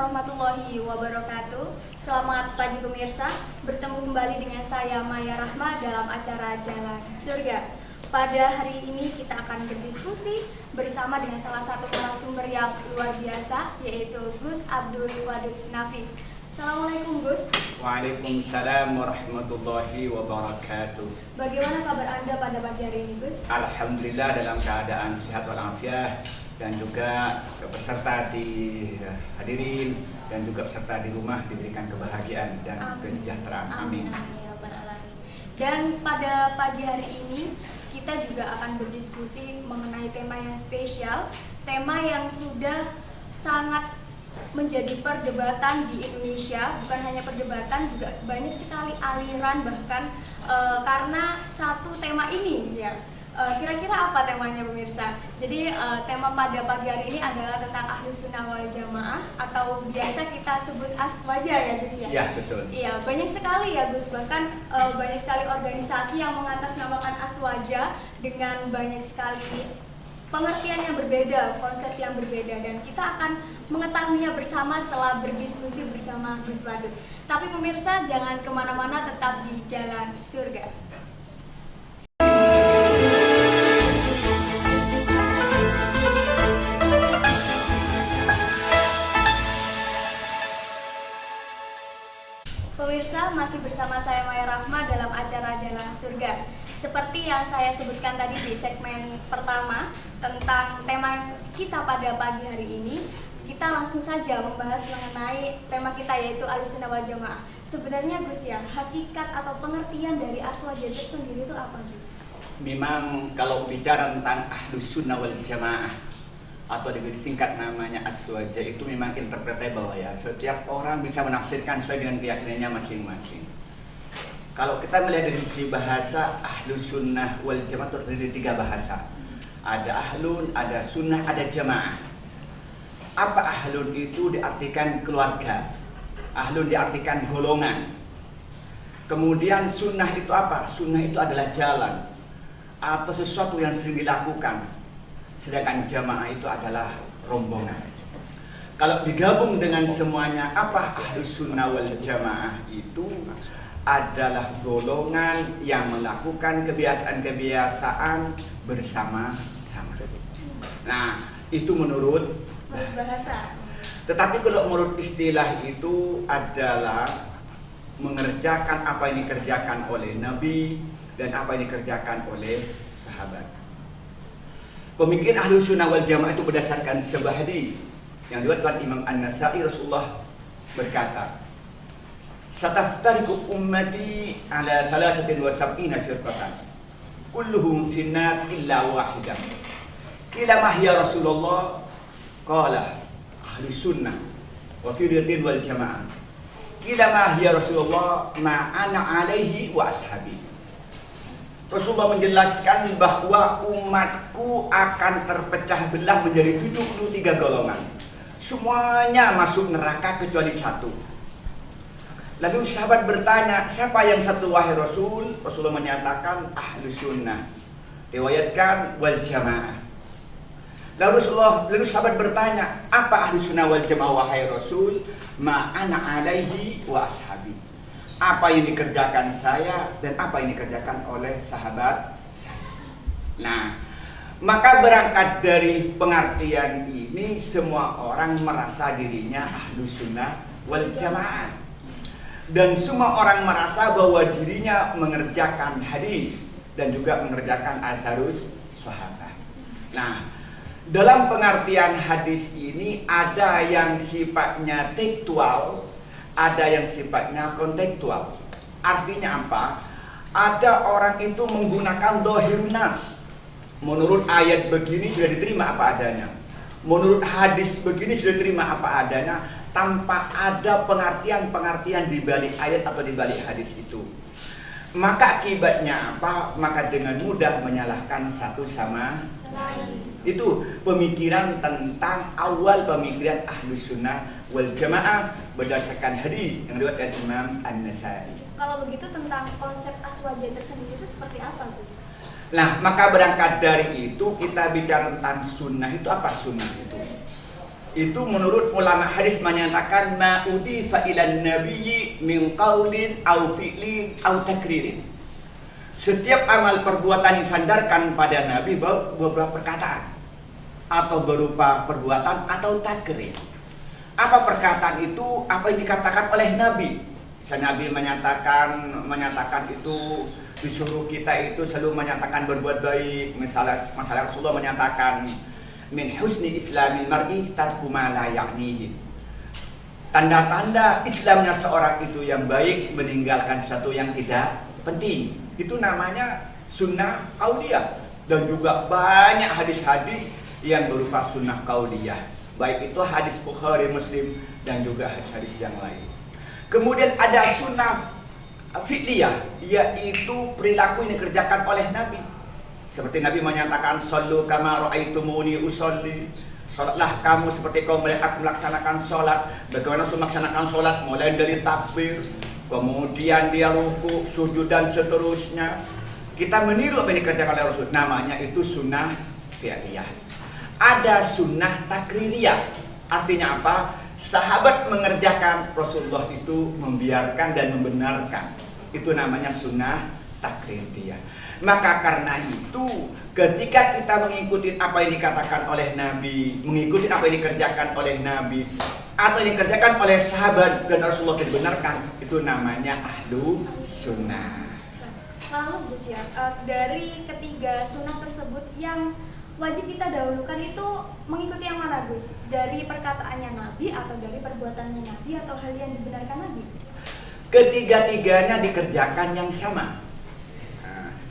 warahmatullahi wabarakatuh. Selamat pagi pemirsa, bertemu kembali dengan saya Maya Rahma dalam acara Jalan Surga. Pada hari ini kita akan berdiskusi bersama dengan salah satu narasumber yang luar biasa, yaitu Gus Abdul Wadud Nafis. Assalamualaikum Gus. Waalaikumsalam warahmatullahi wabarakatuh. Bagaimana kabar Anda pada pagi hari ini Gus? Alhamdulillah dalam keadaan sehat walafiat, dan juga peserta dihadirin dan juga peserta di rumah diberikan kebahagiaan dan kesejahteraan. Amin. Dan pada pagi hari ini kita juga akan berdiskusi mengenai tema yang spesial, tema yang sudah sangat menjadi perdebatan di Indonesia. Bukan hanya perdebatan, juga banyak sekali aliran bahkan karena satu tema ini ya. Kira-kira apa temanya pemirsa? Jadi tema pada pagi hari ini adalah tentang Ahlus Sunnah wal Jamaah, atau biasa kita sebut Aswaja ya Gus ya? Ya, betul. Iya, banyak sekali ya Gus, bahkan banyak sekali organisasi yang mengatasnamakan Aswaja dengan banyak sekali pengertian yang berbeda, konsep yang berbeda, dan kita akan mengetahuinya bersama setelah berdiskusi bersama Gus Wadud. Tapi pemirsa jangan kemana-mana, tetap di Jalan Surga. Pemirsa, masih bersama saya Maya Rahma dalam acara Jalan Surga. Seperti yang saya sebutkan tadi di segmen pertama tentang tema kita pada pagi hari ini, kita langsung saja membahas mengenai tema kita, yaitu Ahlus Sunnah wal Jamaah. Sebenarnya Gus ya, hakikat atau pengertian dari Aswaja itu sendiri itu apa Gus? Memang kalau bicara tentang Ahlus Sunnah wal Jamaah atau lebih disingkat namanya Aswaja, itu memang interpretable ya. Setiap orang bisa menafsirkan sesuai dengan keyakinannya masing-masing. Kalau kita melihat dari sisi bahasa, Ahlus Sunnah wal Jamaah itu terdiri dari 3 bahasa. Ada ahlun, ada sunnah, ada jamaah. Apa ahlun itu? Diartikan keluarga. Ahlun diartikan golongan. Kemudian sunnah itu apa? Sunnah itu adalah jalan atau sesuatu yang sering dilakukan. Sedangkan jamaah itu adalah rombongan. Kalau digabung dengan semuanya, apa Ahlus Sunnah wal Jamaah itu adalah golongan yang melakukan kebiasaan-kebiasaan bersama-sama. Nah, itu menurut bahasa. Tetapi kalau menurut istilah itu adalah mengerjakan apa yang dikerjakan oleh Nabi dan apa yang dikerjakan oleh sahabat. Pemikiran Ahlus Sunnah wal Jamaah itu berdasarkan sebuah hadis yang diriwayatkan Imam An-Nasa'i. Rasulullah berkata, "Sataftariqu ummati ala 73 firqatan, kulluhum finnar illa wahidah." Qila ma hiya Rasulullah? Qala Ahlus Sunnah wa fi riwayatin wal Jamaah. Qila ma hiya Rasulullah? Ma ana alaihi wa ashabi. Rasulullah menjelaskan bahwa umatku akan terpecah belah menjadi 73 golongan. Semuanya masuk neraka kecuali satu. Lalu sahabat bertanya, siapa yang satu wahai Rasul? Rasulullah menyatakan Ahlus Sunnah, riwayatkan wal Jamaah. Lalu sahabat bertanya, apa Ahlus Sunnah wal Jamaah wahai Rasul? Ma ana alaihi wa ashabi. Apa yang dikerjakan saya dan apa yang dikerjakan oleh sahabat saya. Nah, maka berangkat dari pengertian ini, semua orang merasa dirinya Ahlus Sunnah wal Jamaah. Dan semua orang merasa bahwa dirinya mengerjakan hadis dan juga mengerjakan atharus sahabat. Nah, dalam pengertian hadis ini ada yang sifatnya tekstual, ada yang sifatnya kontekstual. Artinya apa? Ada orang itu menggunakan dhahirun nas. Menurut ayat begini sudah diterima apa adanya. Menurut hadis begini sudah diterima apa adanya, tanpa ada pengertian-pengertian di balik ayat atau di balik hadis itu. Maka akibatnya apa? Maka dengan mudah menyalahkan satu sama lain. Itu pemikiran tentang awal pemikiran Ahlus Sunnah wal Jamaah berdasarkan hadis yang diriwayatkan Imam An-Nasa'i. Kalau begitu tentang konsep Aswaja tersendiri itu seperti apa Gus? Nah, maka berangkat dari itu kita bicara tentang sunnah itu apa sunnah itu? itu menurut ulama hadis menyatakan ma udifa ilan nabiyyi min qaulin au fi'lin au takririn. Setiap amal perbuatan disandarkan pada Nabi beberapa perkataan atau berupa perbuatan atau takrir. Apa perkataan itu? Apa yang dikatakan oleh Nabi? Nabi menyatakan itu disuruh kita itu selalu menyatakan berbuat baik. Misalnya Rasulullah menyatakan min husni islamil mar'i tarku ma la ya'nihi. Tanda-tanda Islamnya seorang itu yang baik meninggalkan sesuatu yang tidak penting. Itu namanya sunnah qauliyah. Dan juga banyak hadis-hadis yang berupa sunnah qauliyah. Baik itu hadis Bukhari, Muslim dan juga hadis-hadis yang lain. Kemudian ada sunnah fi'liyah, yaitu perilaku yang dikerjakan oleh Nabi. Seperti Nabi menyatakan sallu kama ra'aitumuni usolli. Salatlah kamu seperti kau melihat aku melaksanakan salat. Bagaimana Rasul melaksanakan salat? Mulai dari takbir, kemudian dia ruku, sujud dan seterusnya. Kita meniru apa yang dikerjakan oleh Rasul. Namanya itu sunnah fi'liyah. Ada sunnah takririyah. Artinya apa? Sahabat mengerjakan, Rasulullah itu membiarkan dan membenarkan. Itu namanya sunnah takririyah. Maka karena itu ketika kita mengikuti apa yang dikatakan oleh Nabi, mengikuti apa yang dikerjakan oleh Nabi atau yang dikerjakan oleh sahabat dan Rasulullah dibenarkan, itu namanya ahlu sunnah. Lalu Gus ya, dari ketiga sunnah tersebut yang wajib kita dahulukan itu mengikuti yang mana Gus? Dari perkataannya Nabi atau dari perbuatannya Nabi atau hal yang dibenarkan Nabi Gus? Ketiga-tiganya dikerjakan yang sama,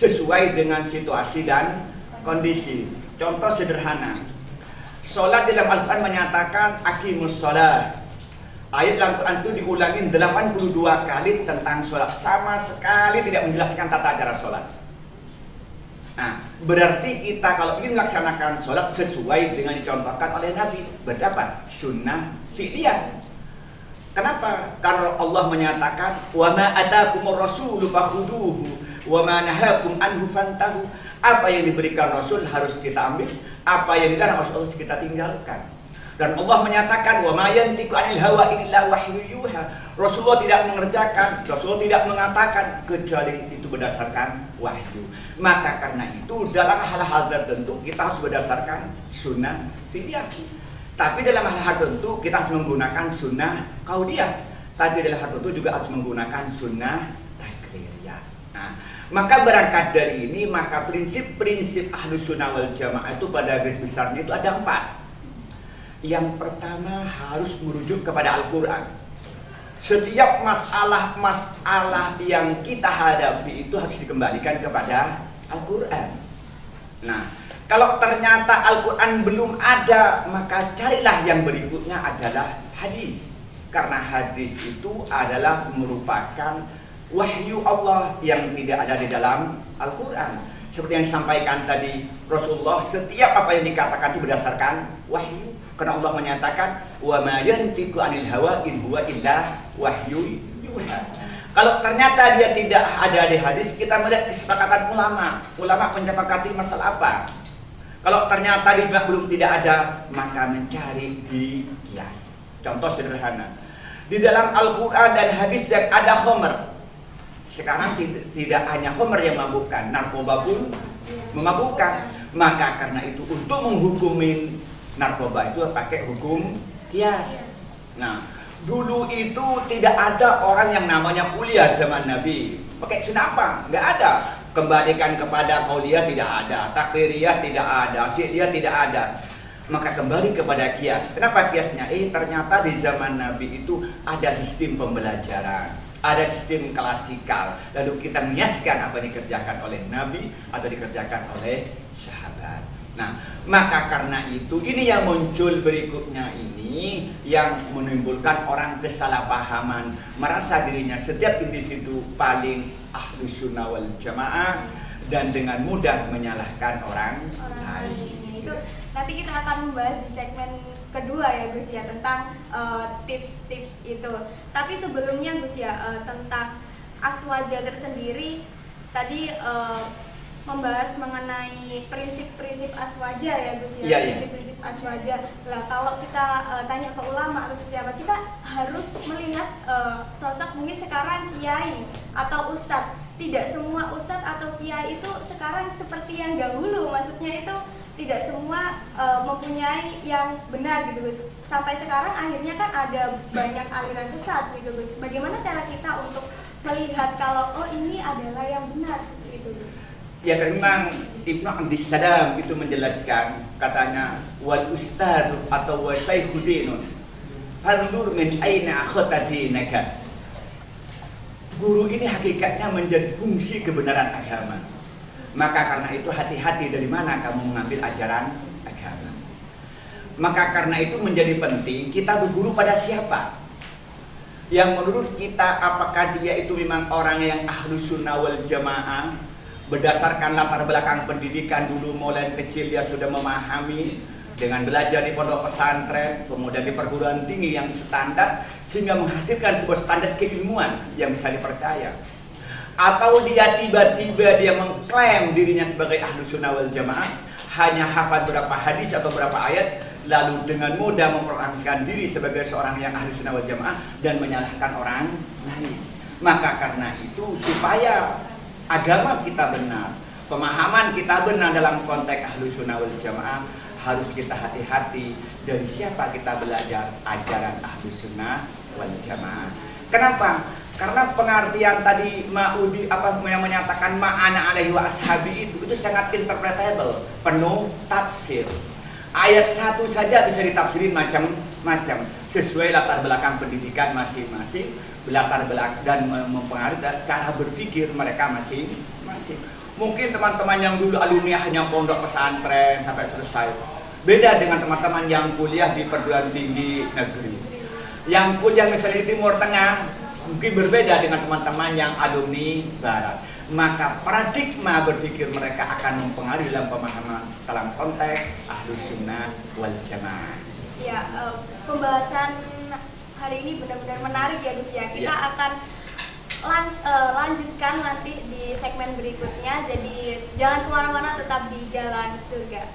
sesuai dengan situasi dan kondisi. Contoh sederhana, sholat dalam Al-Quran menyatakan aqimus sholat. Ayat dalam Quran itu diulangi 82 kali tentang sholat, sama sekali tidak menjelaskan tata cara sholat. Nah, berarti kita kalau ingin melaksanakan sholat sesuai dengan dicontohkan oleh Nabi, berdapat sunnah fi'liyah. Kenapa? Karena Allah menyatakan wa ma atakumur rasulu fakhuduhu wa ma nahakum anhu fantahu. Apa yang diberikan Rasul harus kita ambil, apa yang dilarang harus kita tinggalkan. Dan Allah menyatakan wa ma yantiqu 'anil hawa illa wahyu yuha. Rasulullah tidak mengerjakan, Rasulullah tidak mengatakan kecuali itu berdasarkan wahyu. Maka karena itu dalam hal-hal tertentu kita harus berdasarkan sunnah fi'liyah. Tapi dalam hal-hal tertentu kita harus menggunakan sunnah qauliyah. Tapi dalam hal tertentu juga harus menggunakan sunnah takririyah. Nah, maka berangkat dari ini, maka prinsip-prinsip Ahlus Sunnah wal Jamaah itu pada garis besarnya itu ada 4. Yang pertama harus merujuk kepada Al-Quran. Setiap masalah-masalah yang kita hadapi itu harus dikembalikan kepada Al-Quran. Nah, kalau ternyata Al-Quran belum ada, maka carilah yang berikutnya adalah hadis. Karena hadis itu adalah merupakan wahyu Allah yang tidak ada di dalam Al-Quran. Seperti yang disampaikan tadi Rasulullah, setiap apa yang dikatakan itu berdasarkan wahyu. Karena Allah menyatakan wa ma yantiqu 'anil hawa in huwa illa wahyu yuha. Kalau ternyata dia tidak ada di hadis, kita melihat kesepakatan ulama. Ulama menyepakati masalah apa? Kalau ternyata dia belum tidak ada, maka mencari di kias. Contoh sederhana, di dalam Al-Quran dan hadis yang ada khamr. Sekarang tidak hanya khamr yang memabukkan, narkoba pun memabukkan. Maka karena itu untuk menghukumin narkoba itu pakai hukum kias. Nah, dulu itu tidak ada orang yang namanya kuliah zaman Nabi. Pakai sunnah apa? Nggak ada. Kembalikan kepada qauliyah tidak ada, takririyah tidak ada, fi'liyah tidak ada. Maka kembali kepada kias. Kenapa kiasnya? Ternyata di zaman Nabi itu ada sistem pembelajaran, ada sistem klasikal. Lalu kita mengiaskan apa yang dikerjakan oleh Nabi atau dikerjakan oleh sahabat. Nah, maka karena itu ini yang muncul berikutnya ini yang menimbulkan orang kesalahpahaman, merasa dirinya setiap individu paling Ahlus Sunnah wal Jamaah dan dengan mudah menyalahkan orang lain. Itu nanti kita akan membahas di segmen kedua ya Gus ya, tentang tips-tips itu. Tapi sebelumnya Gus ya, tentang aswaja tersendiri tadi membahas mengenai prinsip-prinsip aswaja ya Gus ya, Iya, iya. prinsip-prinsip aswaja. Nah kalau kita tanya ke ulama atau seperti apa, kita harus melihat sosok mungkin sekarang kiai atau ustadz. Tidak semua ustadz atau kiai itu sekarang seperti yang dahulu, maksudnya itu tidak semua mempunyai yang benar gitu Gus. Sampai sekarang akhirnya kan ada banyak aliran sesat gitu Gus. Bagaimana cara kita untuk melihat kalau oh ini adalah yang benar seperti itu Gus? Ya memang Ibnu Abdis Salam itu menjelaskan, katanya wal ustadu atau wa syaikhuddinun fandur min aina akhata dinaka. Guru ini hakikatnya menjadi fungsi kebenaran agama. Maka karena itu hati-hati dari mana kamu mengambil ajaran agama. Maka karena itu menjadi penting kita berguru pada siapa. Yang menurut kita apakah dia itu memang orang yang ahlus sunnah wal jamaah, berdasarkan latar belakang pendidikan dulu mulai kecil dia sudah memahami dengan belajar di pondok pesantren, kemudian di perguruan tinggi yang standar sehingga menghasilkan sebuah standar keilmuan yang bisa dipercaya. Atau dia tiba-tiba dia mengklaim dirinya sebagai ahlus sunnah wal jamaah, hanya hafal beberapa hadis atau beberapa ayat, lalu dengan mudah memproklamasikan diri sebagai seorang yang ahlus sunnah wal jamaah dan menyalahkan orang lain. Maka karena itu supaya agama kita benar, pemahaman kita benar dalam konteks ahlus sunnah wal jamaah, harus kita hati-hati dari siapa kita belajar ajaran ahlus sunnah wal jamaah. Kenapa? Karena pengertian tadi Ma'udi apa yang menyatakan ma'ana alaihi wa ashabi itu sangat interpretable, penuh tafsir. Ayat satu saja bisa ditafsirin macam-macam sesuai latar belakang pendidikan masing-masing, latar belakang dan mempengaruhi cara berpikir mereka masing-masing. Mungkin teman-teman yang dulu alumni hanya pondok pesantren sampai selesai, beda dengan teman-teman yang kuliah di perguruan tinggi negeri. Yang kuliah misalnya di Timur Tengah mungkin berbeda dengan teman-teman yang alumni Barat. Maka paradigma berpikir mereka akan mempengaruhi dalam pemahaman dalam konteks ahlus sunnah wal jamaah. Ya, pembahasan hari ini benar-benar menarik ya Gus ya. Kita akan lanjutkan nanti di segmen berikutnya. Jadi jangan kemana-mana, tetap di Jalan Surga.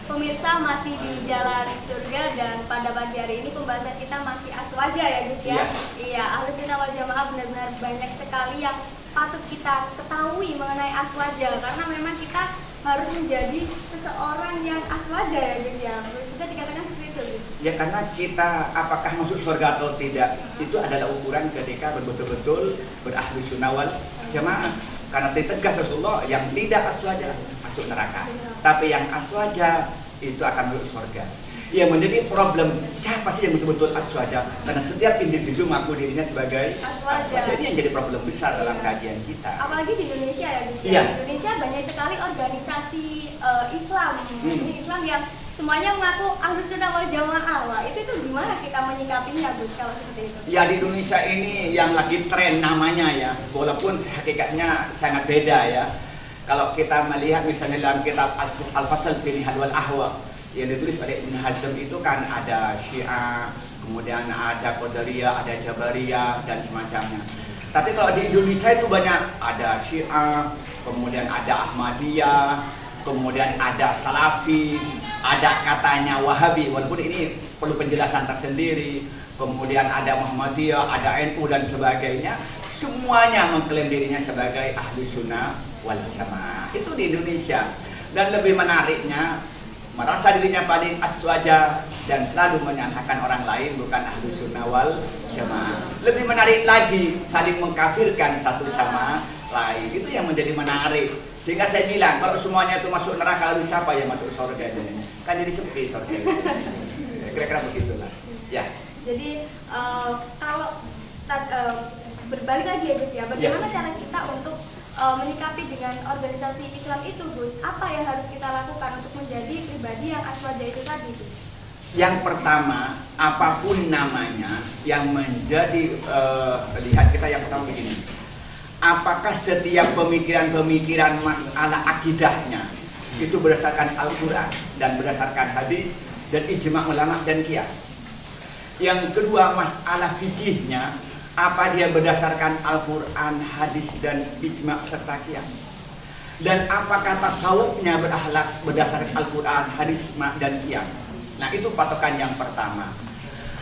Pemirsa, masih di Jalan Surga dan pada pagi hari ini pembahasan kita masih aswaja ya Gus ya. Iya, ahlus sunnah wal jamaah benar-benar banyak sekali yang patut kita ketahui mengenai aswaja, karena memang kita harus menjadi seseorang yang aswaja ya Gus ya. Bisa dikatakan seperti itu Gus? Ya karena kita apakah masuk surga atau tidak itu adalah ukuran ketika betul-betul berahlus sunnah wal jamaah. Karena ditegas Rasulullah yang tidak aswaja masuk neraka, tapi yang aswaja itu akan masuk surga. Yang menjadi problem siapa sih yang betul-betul aswaja? Karena setiap individu mengaku dirinya sebagai aswaja. Jadi yang jadi problem besar dalam kajian kita. Apalagi di Indonesia ya Gus. Iya. Di Indonesia banyak sekali organisasi Islam, Islam yang semuanya mengaku ahlus sunnah wal jamaah. Wah, itu gimana kita menyikapinya Gus kalau seperti itu? Ya di Indonesia ini yang lagi tren namanya ya, walaupun hakikatnya sangat beda ya. Kalau kita melihat misalnya dalam kitab Al-Fasl fil Nihal wal Ahwa yang ditulis oleh Ibnu Hazm itu kan ada Syiah, kemudian ada Qadariyah, ada Jabariyah dan semacamnya. Tapi kalau di Indonesia itu banyak ada Syiah, kemudian ada Ahmadiyah, kemudian ada Salafi, ada katanya Wahabi, walaupun ini perlu penjelasan tersendiri. Kemudian ada Muhammadiyah, ada NU dan sebagainya. Semuanya mengklaim dirinya sebagai ahlus sunnah wal jamaah. Itu di Indonesia. Dan lebih menariknya, merasa dirinya paling aswaja dan selalu menyalahkan orang lain bukan ahlus sunnah wal jamaah. Lebih menarik lagi, saling mengkafirkan satu sama lain. Itu yang menjadi menarik. Sehingga saya bilang, kalau semuanya itu masuk neraka, lalu siapa yang masuk surga? Kan jadi sepi surga. Kira-kira begitulah. Ya. Jadi kalau berbalik lagi ya Gus ya, bagaimana cara kita untuk menyikapi dengan organisasi Islam itu Gus? Apa yang harus kita lakukan untuk menjadi pribadi yang aswaja itu tadi Gus? Yang pertama, apapun namanya yang menjadi lihat kita yang pertama begini. Apakah setiap pemikiran-pemikiran masalah akidahnya itu berdasarkan Al-Quran dan berdasarkan hadis dan ijma' ulama dan qiyas. Yang kedua, masalah fikihnya, apa dia berdasarkan Al-Quran, hadis dan ijma' serta qiyas. Dan apakah tasawufnya berakhlak berdasarkan Al-Quran, hadis dan qiyas. Nah, itu patokan yang pertama.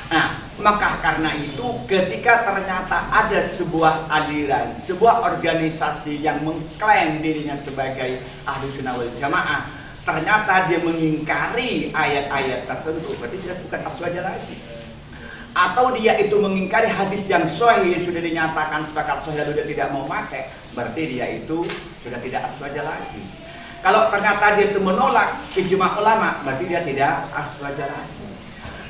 Nah, maka karena itu ketika ternyata ada sebuah aliran, sebuah organisasi yang mengklaim dirinya sebagai ahlu sunnah wal jamaah, ternyata dia mengingkari ayat-ayat tertentu, berarti sudah bukan aswaja lagi. Atau dia itu mengingkari hadis yang sahih yang sudah dinyatakan sepakat sahih lalu dia tidak mau pakai, berarti dia itu sudah tidak aswaja lagi. Kalau ternyata dia itu menolak ijma' ulama, berarti dia tidak aswaja lagi.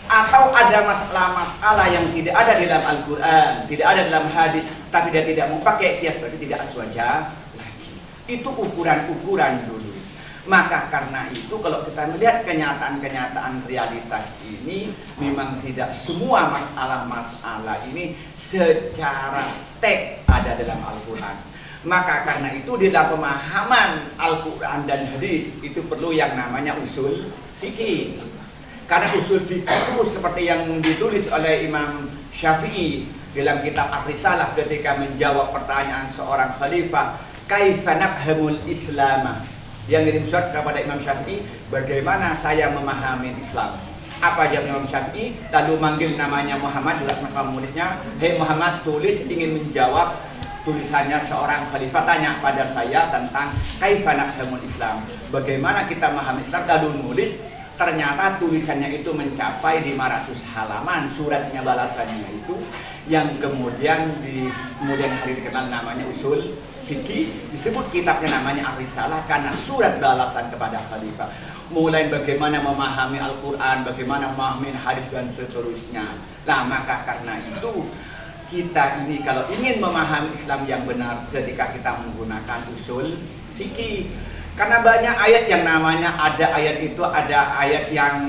Atau ada masalah-masalah yang tidak ada di dalam Al-Quran, tidak ada dalam hadis, tapi dia tidak mau pakai qiyas, berarti tidak aswaja lagi. Itu ukuran-ukuran dulu. Maka karena itu kalau kita melihat kenyataan-kenyataan realitas ini, memang tidak semua masalah-masalah ini secara teks ada dalam Al-Quran. Maka karena itu di dalam pemahaman Al-Quran dan hadis itu perlu yang namanya usul fikih. Karena usul fikih itu seperti yang ditulis oleh Imam Syafi'i dalam kitab Ar-Risalah ketika menjawab pertanyaan seorang khalifah, kaifa nafhamul Islam? Yang ngirim surat kepada Imam Syafi'i, bagaimana saya memahami Islam? Apa jawab Imam Syafi'i? Lalu manggil namanya Muhammad, jelas sama muridnya, hei Muhammad, tulis, ingin menjawab tulisannya seorang khalifah tanya pada saya tentang kaifa nafhamul Islam? Bagaimana kita memahami Islam? Lalu nulis. Ternyata tulisannya itu mencapai 500 halaman, suratnya balasannya itu yang kemudian di kemudian hari dikenal namanya usul fikih, disebut kitabnya namanya Ar-Risalah karena surat balasan kepada khalifah. Mulai bagaimana memahami Al-Quran, bagaimana memahami hadis dan seterusnya. Nah, maka karena itu kita ini kalau ingin memahami Islam yang benar ketika kita menggunakan usul fikih. Karena banyak ayat yang namanya ada ayat itu ada ayat yang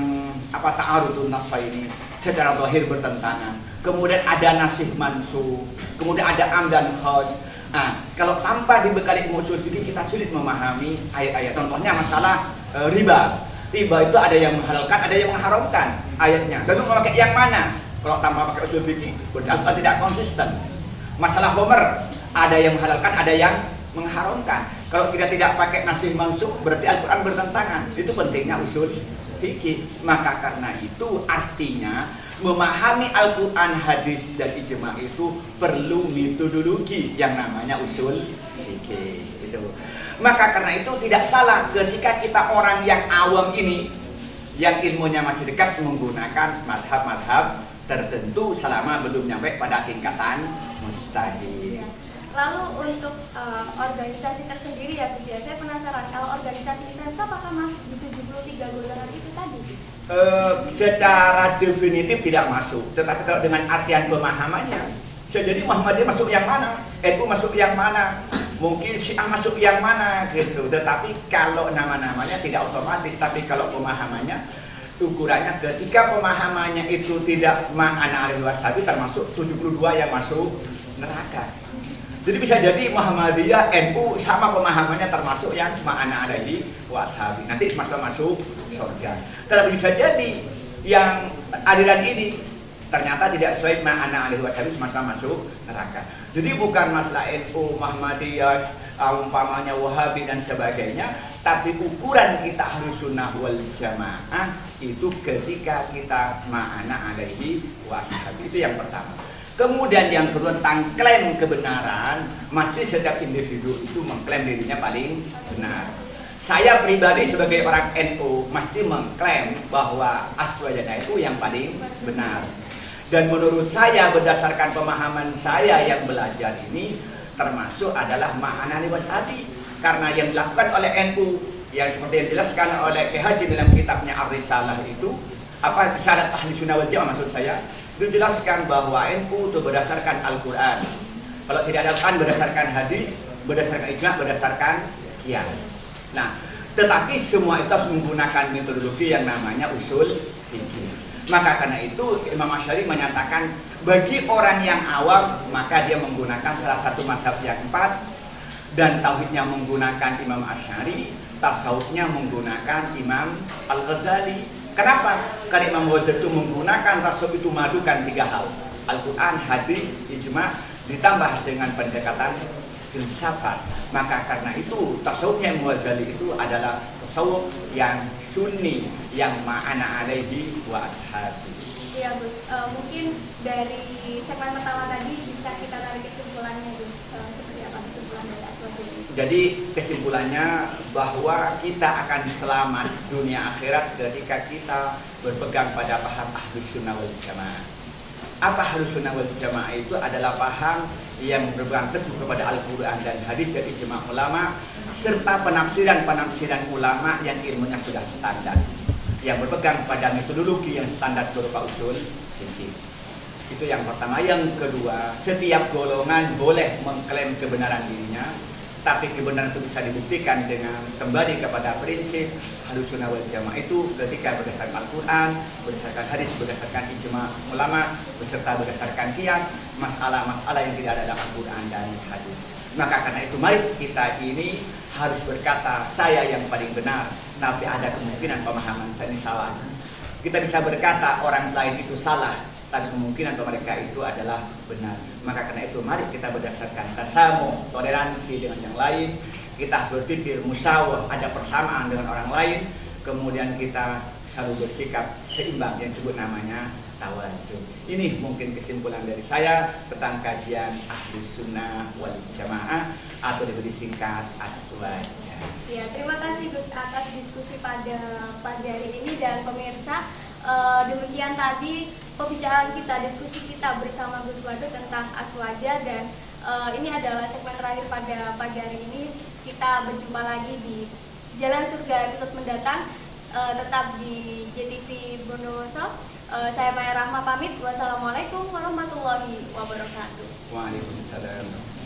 ta'arudun nasfaini secara zahir bertentangan. Kemudian ada nasih mansukh, kemudian ada am dan khas. Nah, kalau tanpa dibekali usul fikih kita sulit memahami ayat-ayat. Contohnya masalah riba. Riba itu ada yang menghalalkan, ada yang mengharamkan ayatnya. Lalu memakai yang mana? Kalau tanpa pakai usul fikih berarti tidak konsisten. Masalah homer, ada yang menghalalkan, ada yang mengharamkan. Kalau kita tidak pakai nasih mansukh berarti Al-Quran bertentangan. Itu pentingnya usul fikih. Maka karena itu artinya memahami Al-Quran, hadis dan ijma' itu perlu metodologi yang namanya usul fikih. Itu. Maka karena itu tidak salah ketika kita orang yang awam ini yang ilmunya masih dekat menggunakan madhab-madhab tertentu selama belum nyampe pada tingkatan mujtahid. Lalu untuk organisasi tersendiri ya Gus ya, saya penasaran kalau organisasi Islam itu apakah masuk di 73 golongan itu tadi Gus? Secara definitif tidak masuk, tetapi kalau dengan artian pemahamannya, jadi Muhammadiyah masuk yang mana, NU masuk yang mana, mungkin Syiah masuk yang mana gitu. Tetapi kalau nama-namanya tidak otomatis, tapi kalau pemahamannya, ukurannya ketika pemahamannya itu tidak ma'ana alaihi washabi termasuk 72 yang masuk neraka. Jadi bisa jadi Muhammadiyah, NU sama pemahamannya termasuk yang ma'ana alaihi washabi. Nanti masuk surga. Tetapi bisa jadi yang aliran ini ternyata tidak sesuai ma'ana alaihi washabi masuk neraka. Jadi bukan masalah NU, Muhammadiyah, umpamanya Wahabi dan sebagainya, tapi ukuran kita harus sunnah wal jamaah itu ketika kita ma'ana alaihi washabi. Itu yang pertama. Kemudian yang kedua tentang klaim kebenaran, masih setiap individu itu mengklaim dirinya paling benar. Saya pribadi sebagai orang NU masih mengklaim bahwa aswajana itu yang paling benar. Dan menurut saya berdasarkan pemahaman saya yang belajar ini termasuk adalah ma'ana alaihi washabi. Karena yang dilakukan oleh NU yang seperti yang dijelaskan oleh Ki Haji dalam kitabnya Ar-Risalah itu apa syarat ahli sunnah wal jamaah maksud saya dijelaskan bahwa NU itu berdasarkan Al-Quran. Kalau tidak ada Al-Quran berdasarkan hadis, berdasarkan ijma', berdasarkan qiyas. Nah, tetapi semua itu harus menggunakan metodologi yang namanya usul fikih. Maka karena itu Imam Asy'ari menyatakan bagi orang yang awam maka dia menggunakan salah satu mazhab yang 4 dan tauhidnya menggunakan Imam Asy'ari, tasawufnya menggunakan Imam Al-Ghazali. Kenapa? Karena Imam Ghazali itu menggunakan tasawuf itu memadukan 3 hal: Al-Quran, hadis, ijma, ditambah dengan pendekatan filsafat. Maka karena itu tasawufnya Imam Ghazali itu adalah tasawuf yang sunni, yang ma'ana alaihi wa ashabi. Iya Gus, mungkin dari segmen pertama tadi bisa kita tarik kesimpulannya Gus, seperti apa kesimpulan dari Aswaja ini? Jadi kesimpulannya bahwa kita akan selamat dunia akhirat ketika kita berpegang pada paham Ahlus Sunnah wal Jamaah. Apa Ahlus Sunnah wal Jamaah itu adalah paham yang berpegang teguh kepada Al-Quran dan hadis dari ijma ulama, serta penafsiran-penafsiran ulama yang ilmunya sudah standar, yang berpegang pada metodologi yang standar berupa usul fikih. Itu yang pertama. Yang kedua, setiap golongan boleh mengklaim kebenaran dirinya, tapi kebenaran itu bisa dibuktikan dengan kembali kepada prinsip Ahlus Sunnah wal Jamaah itu ketika berdasarkan Al-Quran, berdasarkan hadis, berdasarkan ijma ulama, beserta berdasarkan qiyas, masalah-masalah yang tidak ada dalam Al-Quran dan hadis. Maka karena itu mari kita ini harus berkata saya yang paling benar, tapi ada kemungkinan pemahaman saya ini salah. Kita bisa berkata orang lain itu salah, tapi kemungkinan mereka itu adalah benar. Maka karena itu mari kita berdasarkan tasamu, toleransi dengan yang lain, kita berpikir musyawarah, ada persamaan dengan orang lain, kemudian kita selalu bersikap seimbang yang disebut namanya tawadhu. Ini mungkin kesimpulan dari saya tentang kajian Ahlus Sunnah wal Jamaah atau lebih disingkat Aswaja. Ya, terima kasih Gus atas diskusi pada pagi hari ini, dan pemirsa, demikian tadi pembicaraan kita, diskusi kita bersama Gus Wadud tentang Aswaja, dan ini adalah segmen terakhir pada pagi hari ini. Kita berjumpa lagi di Jalan Surga episode mendatang, tetap di JTV Bondowoso. Saya Maya Rahma pamit. Wassalamualaikum warahmatullahi wabarakatuh. Waalaikumsalam.